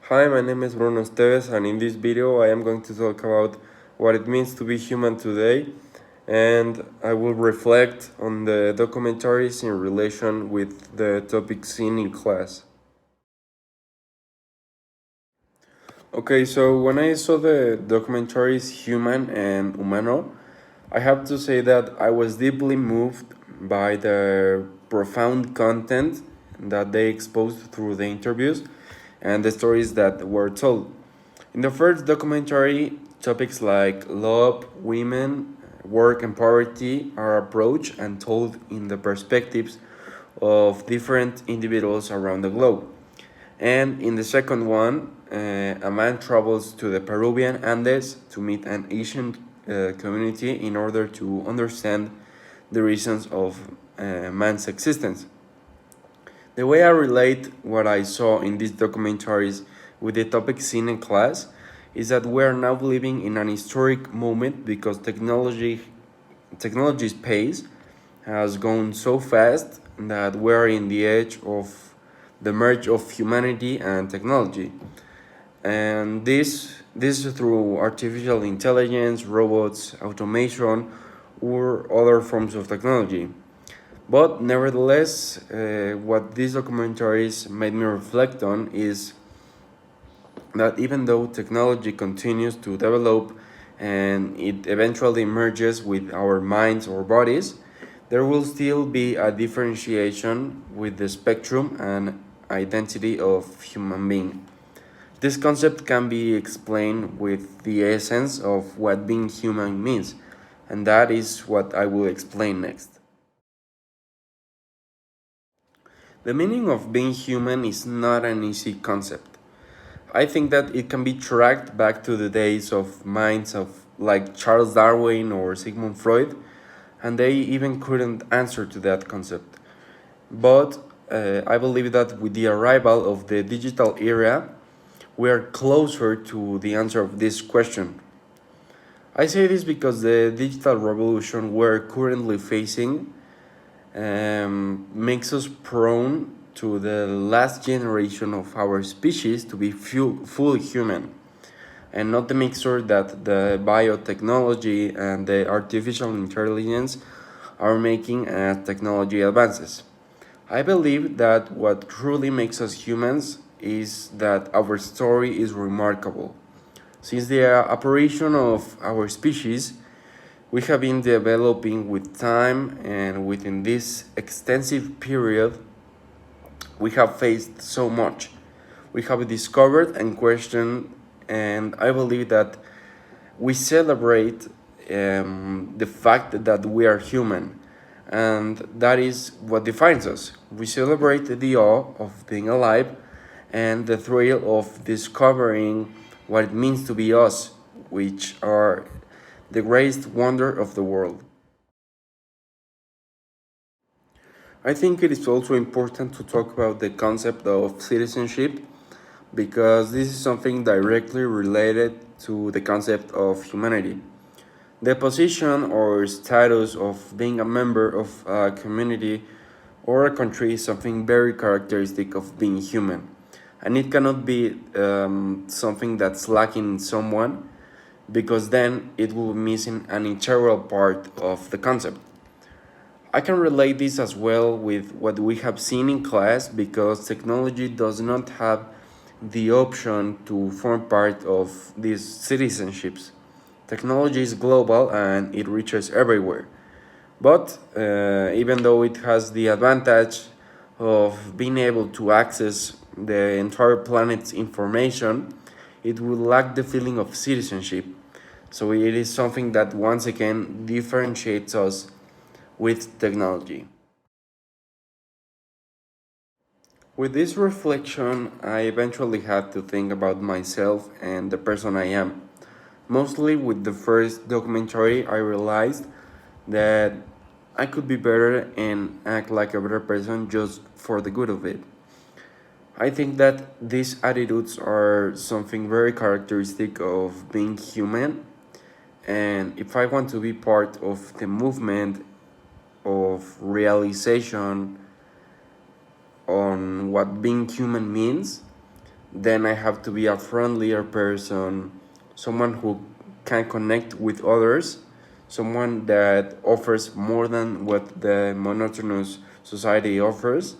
Hi, my name is Bruno Estevez, and in this video I am going to talk about what it means to be human today, and I will reflect on the documentaries in relation with the topic seen in class. Okay, so when I saw the documentaries Human and Humano, I have to say that I was deeply moved by the profound content that they exposed through the interviews and the stories that were told. In the first documentary, topics like love, women, work, and poverty are approached and told in the perspectives of different individuals around the globe. And in the second one, a man travels to the Peruvian Andes to meet an Asian community in order to understand the reasons of man's existence. The way I relate what I saw in these documentaries with the topic seen in class is that we are now living in an historic moment because technology's pace has gone so fast that we are in the edge of the merge of humanity and technology. And this is through artificial intelligence, robots, automation, or other forms of technology. But nevertheless, what these documentaries made me reflect on is that even though technology continues to develop and it eventually merges with our minds or bodies, there will still be a differentiation with the spectrum and identity of human being. This concept can be explained with the essence of what being human means, and that is what I will explain next. The meaning of being human is not an easy concept. I think that it can be tracked back to the days of minds of like Charles Darwin or Sigmund Freud, and they even couldn't answer to that concept. But I believe that with the arrival of the digital era, we are closer to the answer of this question. I say this because the digital revolution we're currently facing makes us prone to the last generation of our species to be fully human and not the mixture that the biotechnology and the artificial intelligence are making as technology advances. I believe that what truly makes us humans is that our story is remarkable. Since the apparition of our species, we have been developing with time, and within this extensive period, we have faced so much. We have discovered and questioned, and I believe that we celebrate the fact that we are human, and that is what defines us. We celebrate the awe of being alive and the thrill of discovering what it means to be us, which are the greatest wonder of the world. I think it is also important to talk about the concept of citizenship because this is something directly related to the concept of humanity. The position or status of being a member of a community or a country is something very characteristic of being human. And it cannot be something that's lacking in someone because then it will be missing an integral part of the concept. I can relate this as well with what we have seen in class because technology does not have the option to form part of these citizenships. Technology is global and it reaches everywhere. But even though it has the advantage of being able to access the entire planet's information, it will lack the feeling of citizenship. So it is something that once again differentiates us with technology. With this reflection, I eventually had to think about myself and the person I am. Mostly with the first documentary, I realized that I could be better and act like a better person just for the good of it. I think that these attitudes are something very characteristic of being human, and if I want to be part of the movement of realization on what being human means, then I have to be a friendlier person, someone who can connect with others, someone that offers more than what the monotonous society offers,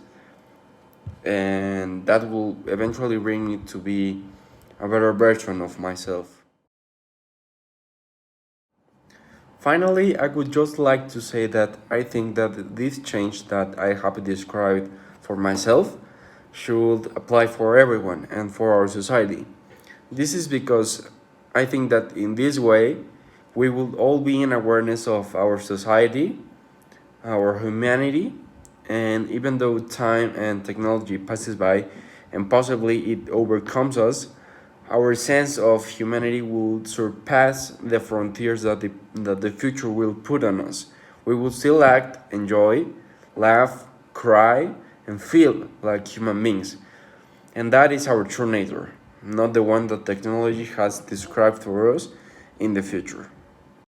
and that will eventually bring me to be a better version of myself. Finally, I would just like to say that I think that this change that I have described for myself should apply for everyone and for our society. This is because I think that in this way, we will all be in awareness of our society, our humanity, and even though time and technology passes by and possibly it overcomes us, our sense of humanity will surpass the frontiers that the future will put on us. We will still act, enjoy, laugh, cry, and feel like human beings. And that is our true nature, not the one that technology has described for us in the future.